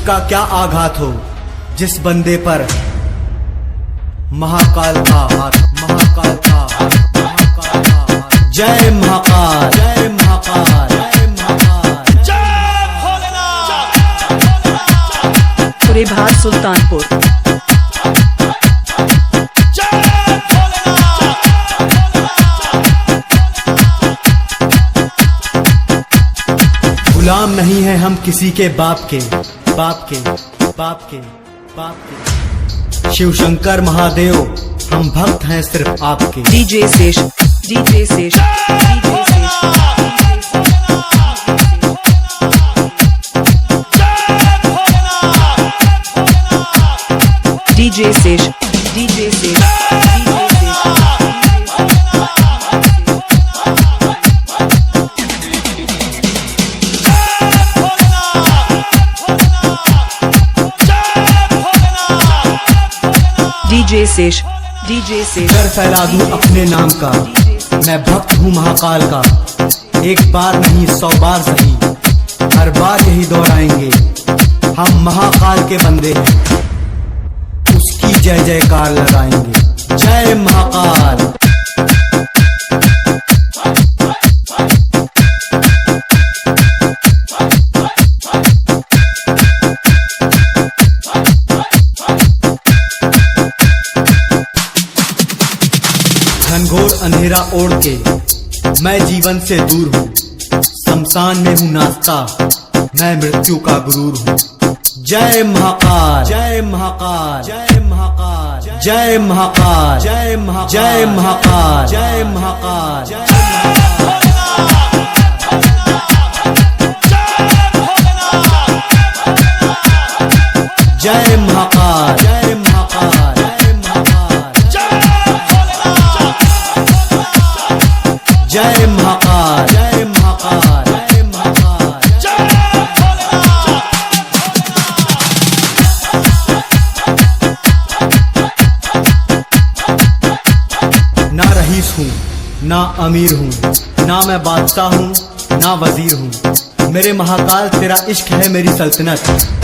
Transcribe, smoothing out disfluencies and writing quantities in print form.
उसका क्या आघात हो जिस बंदे पर महाकाल का हाथ, महाकाल का हाथ, महाकाल का हाथ। जय महाकाल, जय महाकाल, जय महाकाल, जय भोलेनाथ। पुरेभार सुल्तानपुर। गुलाम नहीं है हम किसी के बाप के, बाप के, बाप के, बाप के। शिव शंकर महादेव हम भक्त हैं सिर्फ आपके। डीजे शेष, डीजे शेष, डीजे शेष, डीजे शेष, डीजे शेष, डीजे शेष, डीजे शेष। डर फैला दूं अपने नाम का, मैं भक्त हूँ महाकाल का। एक बार नहीं 100 बार सही, हर बार यही दोहराएंगे, हम महाकाल के बंदे हैं, उसकी जय जयकार लगाएंगे। जय महाकाल। घनघोर अंधेरा ओढ़ के मैं जीवन से दूर हूँ, शमशान में हूँ नाचता, मैं मृत्यु का गुरूर हूँ। जय महाकाल, जय महाकाल, जय महाकाल, जय महाकाल, जय महाकाल, जय महाकाल, जय महाकाल, जय महाकाल, जय महाकाल, जय महाकाल, जय महाकाल, जय महाकाल, जय महाकाल, ना रईस हूँ ना अमीर हूँ, ना मैं बादशाह हूँ ना वजीर हूँ, मेरे महाकाल तेरा इश्क है मेरी सल्तनत।